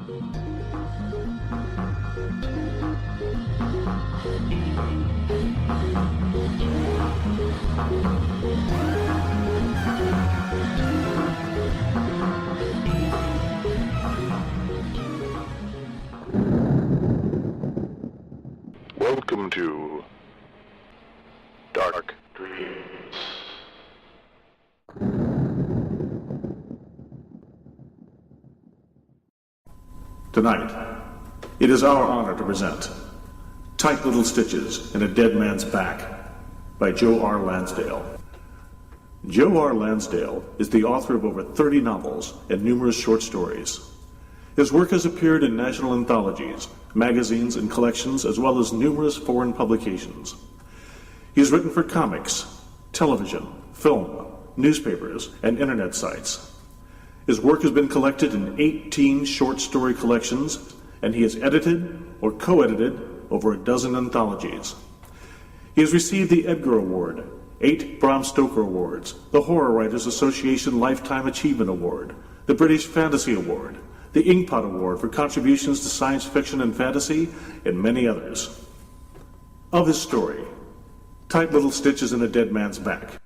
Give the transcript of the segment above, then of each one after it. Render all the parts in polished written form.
Welcome to Dark Dreams. Tonight, it is our honor to present Tight Little Stitches in a Dead Man's Back by Joe R. Lansdale. Joe R. Lansdale is the author of over 30 novels and numerous short stories. His work has appeared in national anthologies, magazines, and collections, as well as numerous foreign publications. He has written for comics, television, film, newspapers, and internet sites. His work has been collected in 18 short story collections, and he has edited or co-edited over a dozen anthologies. He has received the Edgar Award, 8 Bram Stoker Awards, the Horror Writers Association Lifetime Achievement Award, the British Fantasy Award, the Inkpot Award for contributions to science fiction and fantasy, and many others. Of his story, Tight Little Stitches in a Dead Man's Back.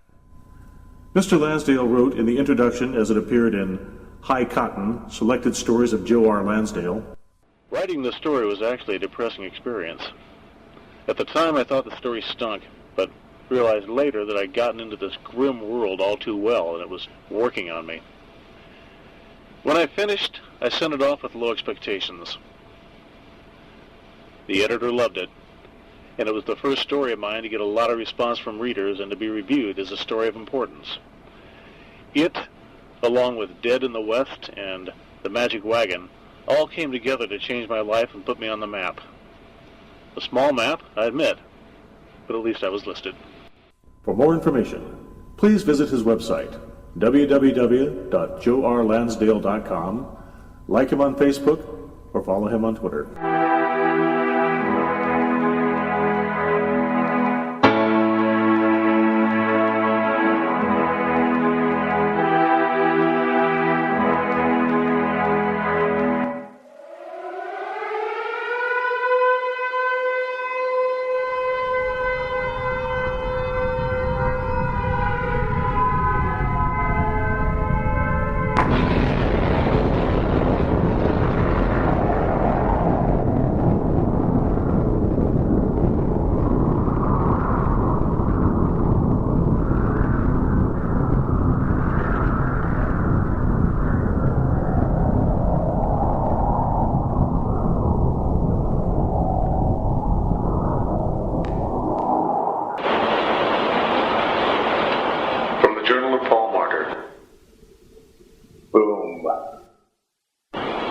Mr. Lansdale wrote in the introduction, as it appeared in High Cotton, Selected Stories of Joe R. Lansdale, "Writing the story was actually a depressing experience. At the time I thought the story stunk, but realized later that I'd gotten into this grim world all too well and it was working on me. When I finished, I sent it off with low expectations. The editor loved it, and it was the first story of mine to get a lot of response from readers and to be reviewed as a story of importance. It, along with Dead in the West and The Magic Wagon, all came together to change my life and put me on the map. A small map, I admit, but at least I was listed." For more information, please visit his website, www.joerlansdale.com, like him on Facebook, or follow him on Twitter.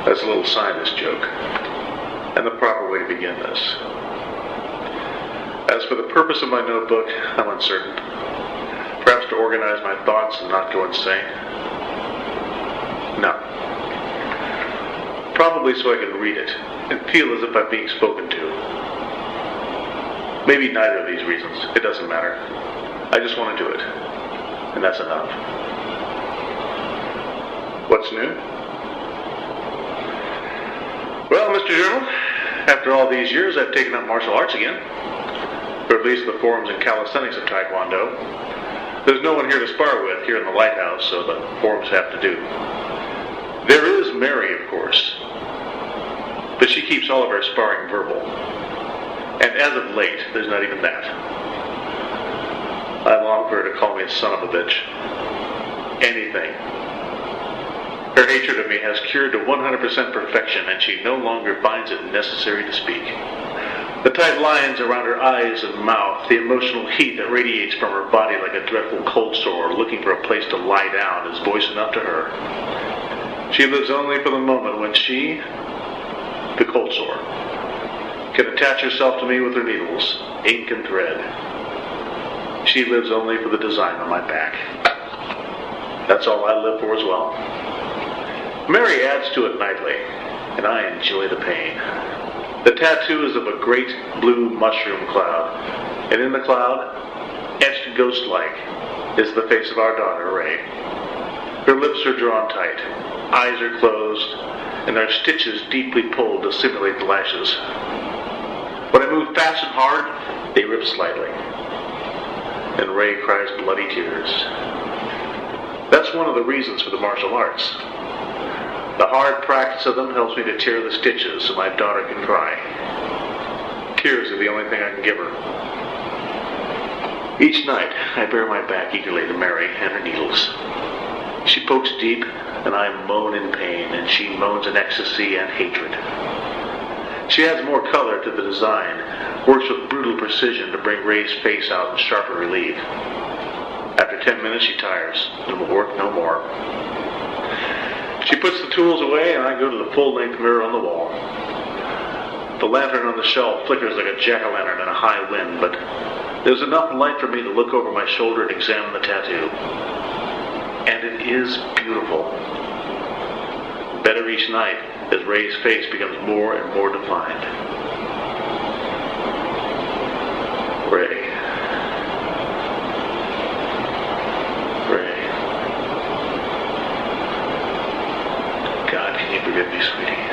That's a little sinus joke, and the proper way to begin this. As for the purpose of my notebook, I'm uncertain. Perhaps to organize my thoughts and not go insane? No. Probably so I can read it and feel as if I'm being spoken to. Maybe neither of these reasons. It doesn't matter. I just want to do it, and that's enough. What's new? Well, Mr. Journal, after all these years, I've taken up martial arts again. Or at least the forms and calisthenics of Taekwondo. There's no one here to spar with here in the Lighthouse, so the forms have to do. There is Mary, of course. But she keeps all of our sparring verbal. And as of late, there's not even that. I long for her to call me a son of a bitch. Anything. Her hatred of me has cured to 100% perfection, and she no longer finds it necessary to speak. The tight lines around her eyes and mouth, the emotional heat that radiates from her body like a dreadful cold sore looking for a place to lie down, is voice enough to her. She lives only for the moment when she, the cold sore, can attach herself to me with her needles, ink and thread. She lives only for the design on my back. That's all I live for as well. Mary adds to it nightly, and I enjoy the pain. The tattoo is of a great blue mushroom cloud, and in the cloud, etched ghost-like, is the face of our daughter, Ray. Her lips are drawn tight, eyes are closed, and their stitches deeply pulled to simulate the lashes. When I move fast and hard, they rip slightly, and Ray cries bloody tears. That's one of the reasons for the martial arts. The hard practice of them helps me to tear the stitches so my daughter can cry. Tears are the only thing I can give her. Each night, I bare my back eagerly to Mary and her needles. She pokes deep, and I moan in pain, and she moans in ecstasy and hatred. She adds more color to the design, works with brutal precision to bring Ray's face out in sharper relief. After 10 minutes, she tires and will work no more. She puts the tools away, and I go to the full-length mirror on the wall. The lantern on the shelf flickers like a jack-o'-lantern in a high wind, but there's enough light for me to look over my shoulder and examine the tattoo. And it is beautiful. Better each night as Ray's face becomes more and more defined. Ray. God, can you forgive me, sweetie?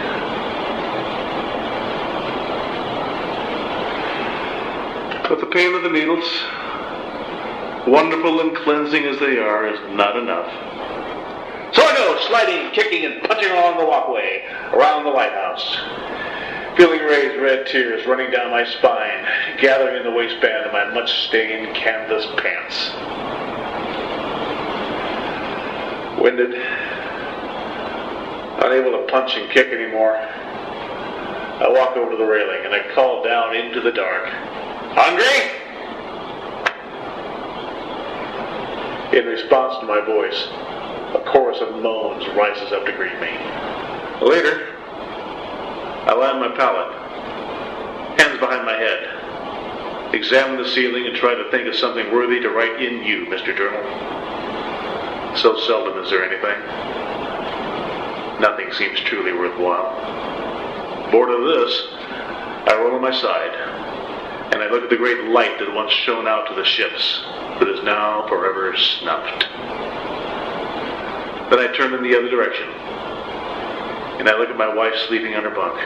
But the pain of the needles, wonderful and cleansing as they are, is not enough. So I go sliding, kicking, and punching along the walkway around the lighthouse, feeling Ray's red tears running down my spine, gathering in the waistband of my much-stained canvas pants. Winded, unable to punch and kick anymore, I walk over to the railing and I call down into the dark, "Hungry?" In response to my voice, a chorus of moans rises up to greet me. Later, I lie on my pallet, hands behind my head, examine the ceiling and try to think of something worthy to write in you, Mr. Journal. So seldom is there anything. Nothing seems truly worthwhile. Bored of this, I roll on my side, and I look at the great light that once shone out to the ships, but is now forever snuffed. Then I turn in the other direction, and I look at my wife sleeping on her bunk,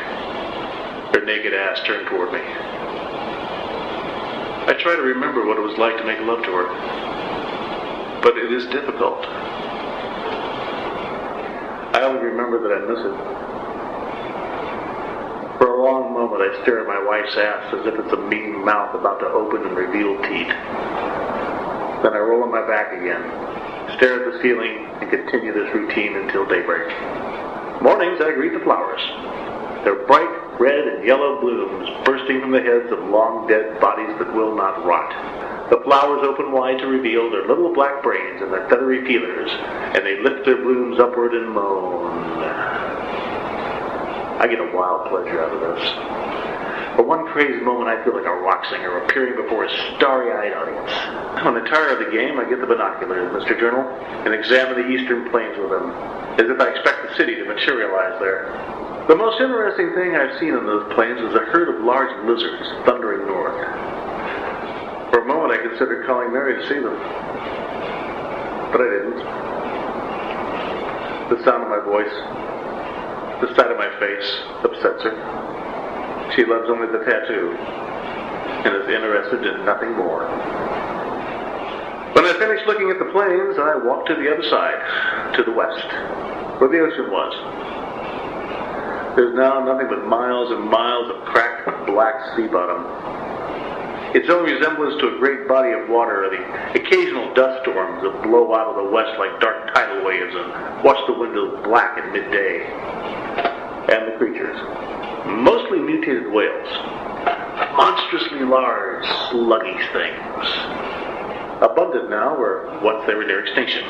her naked ass turned toward me. I try to remember what it was like to make love to her, but it is difficult. I only remember that I miss it. For a long moment I stare at my wife's ass as if it's a mean mouth about to open and reveal teeth. Then I roll on my back again, stare at the ceiling, and continue this routine until daybreak. Mornings I greet the flowers. Their bright red and yellow blooms bursting from the heads of long dead bodies that will not rot. The flowers open wide to reveal their little black brains and their feathery feelers, and they lift their blooms upward and moan. I get a wild pleasure out of this. For one crazy moment I feel like a rock singer appearing before a starry-eyed audience. When I tire of the game, I get the binoculars, Mr. Journal, and examine the eastern plains with them, as if I expect the city to materialize there. The most interesting thing I've seen on those plains was a herd of large lizards thundering north. For a moment I considered calling Mary to see them, but I didn't. The sound of my voice, the sight of my face, upsets her. She loves only the tattoo, and is interested in nothing more. When I finished looking at the plains, I walked to the other side, to the west, where the ocean was. There's now nothing but miles and miles of cracked black sea bottom. Its only resemblance to a great body of water are the occasional dust storms that blow out of the west like dark tidal waves and wash the windows black at midday. And the creatures. Mostly mutated whales. Monstrously large, sluggish things. Abundant now where once they were near extinction.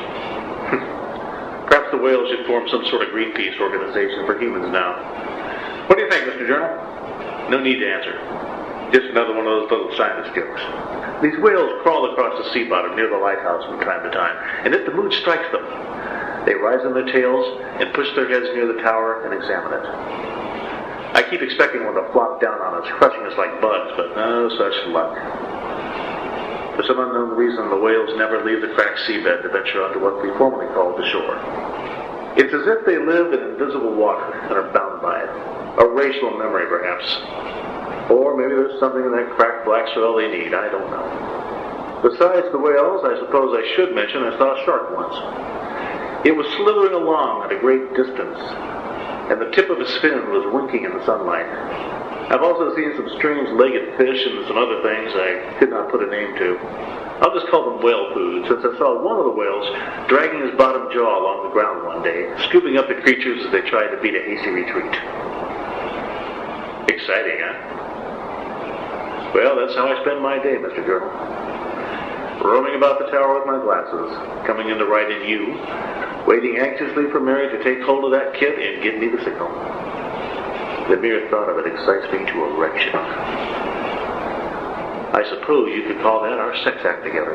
Perhaps the whales should form some sort of Greenpeace organization for humans now. What do you think, Mr. Journal? No need to answer. Just another one of those little scientist jokes. These whales crawl across the sea bottom near the lighthouse from time to time, and if the mood strikes them, they rise on their tails and push their heads near the tower and examine it. I keep expecting one to flop down on us, crushing us like bugs, but no such luck. For some unknown reason, the whales never leave the cracked seabed to venture onto what we formerly called the shore. It's as if they live in invisible water and are bound by it. A racial memory, perhaps. Or maybe there's something in that cracked black soil they need. I don't know. Besides the whales, I suppose I should mention I saw a shark once. It was slithering along at a great distance, and the tip of its fin was winking in the sunlight. I've also seen some strange legged fish and some other things I could not put a name to. I'll just call them whale food, since I saw one of the whales dragging his bottom jaw along the ground one day, scooping up the creatures as they tried to beat a hasty retreat. Exciting, huh? Well, that's how I spend my day, Mr. Journal. Roaming about the tower with my glasses, coming in to write in you, waiting anxiously for Mary to take hold of that kit and give me the signal. The mere thought of it excites me to erection. I suppose you could call that our sex act together.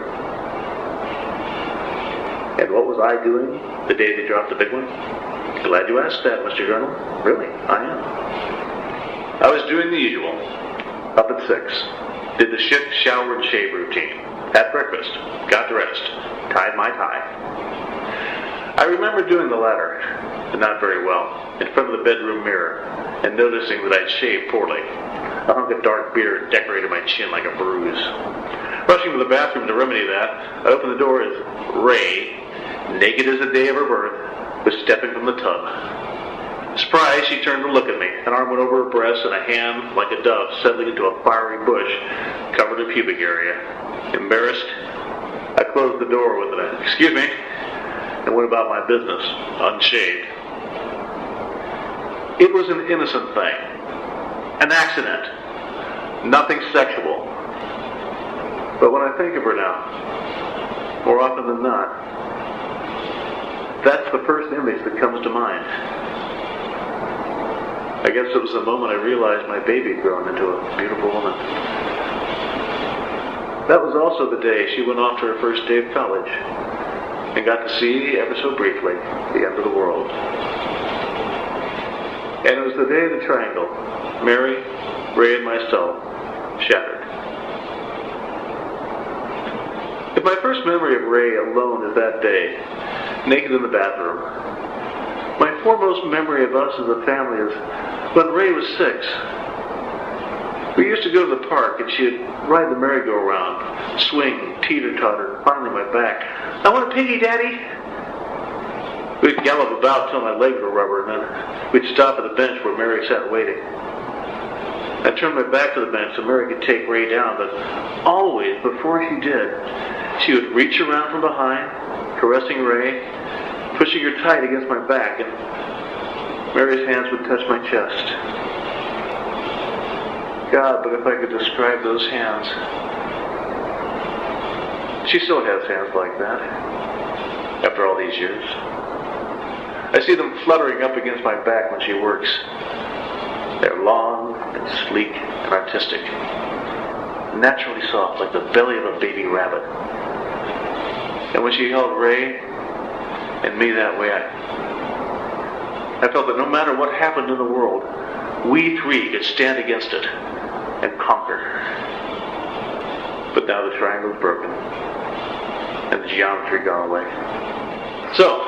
And what was I doing the day they dropped the big one? Glad you asked that, Mr. Journal. Really, I am. I was doing the usual. Up at 6. Did the shower and shave routine. Had breakfast. Got dressed. Tied my tie. I remember doing the latter, but not very well, in front of the bedroom mirror, and noticing that I'd shaved poorly. A hunk of dark beard decorated my chin like a bruise. Rushing to the bathroom to remedy that, I opened the door as Ray, naked as the day of her birth, was stepping from the tub. Surprised, she turned to look at me. An arm went over her breast and a hand, like a dove, settling into a fiery bush, covered her pubic area. Embarrassed, I closed the door with an "excuse me," and went about my business, unshaved. It was an innocent thing. An accident. Nothing sexual. But when I think of her now, more often than not, that's the first image that comes to mind. I guess it was the moment I realized my baby had grown into a beautiful woman. That was also the day she went off to her first day of college and got to see, ever so briefly, the end of the world. And it was the day of the triangle. Mary, Ray, and myself shattered. If my first memory of Ray alone is that day, naked in the bathroom, my foremost memory of us as a family is when Ray was 6. We used to go to the park and she'd ride the merry-go-round, swing, teeter-totter, and finally my back. "I want a piggy, Daddy." We'd gallop about till my legs were rubber, and then we'd stop at the bench where Mary sat waiting. I'd turn my back to the bench so Mary could take Ray down, but always, before she did, she would reach around from behind, caressing Ray, pushing her tight against my back, and Mary's hands would touch my chest. God, but if I could describe those hands. She still has hands like that, after all these years. I see them fluttering up against my back when she works. They're long and sleek and artistic, naturally soft like the belly of a baby rabbit. And when she held Ray and me that way, I felt that no matter what happened in the world, we three could stand against it and conquer. But now the triangle's broken and the geometry gone away. So,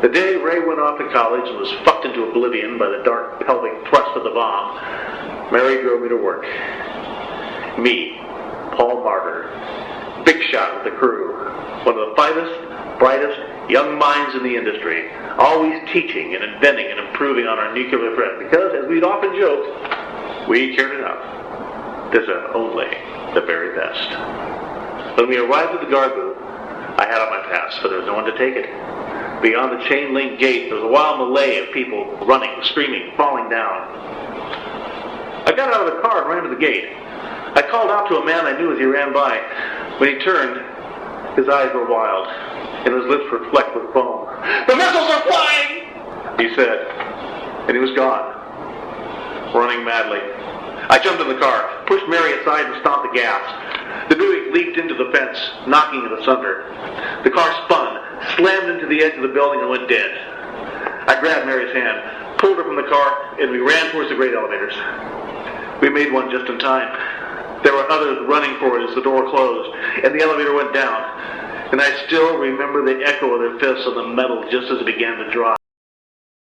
the day Ray went off to college and was fucked into oblivion by the dark pelvic thrust of the bomb, Mary drove me to work. Me, Paul Martyr, big shot with the crew, one of the finest, brightest young minds in the industry, always teaching and inventing and improving on our nuclear threat, because, as we'd often joked, we cared enough to send only the very best. When we arrived at the guard booth, I had on my pass, but there was no one to take it. Beyond the chain-link gate, there was a wild melee of people running, screaming, falling down. I got out of the car and ran to the gate. I called out to a man I knew as he ran by. When he turned, his eyes were wild, and his lips were flecked with foam. "The missiles are flying!" he said, and he was gone, running madly. I jumped in the car, pushed Mary aside and stomped the gas. The Buick leaped into the fence, knocking it asunder. The car spun, slammed into the edge of the building, and went dead. I grabbed Mary's hand, pulled her from the car, and we ran towards the great elevators. We made one just in time. There were others running for it as the door closed, and the elevator went down. And I still remember the echo of their fists on the metal just as it began to drop.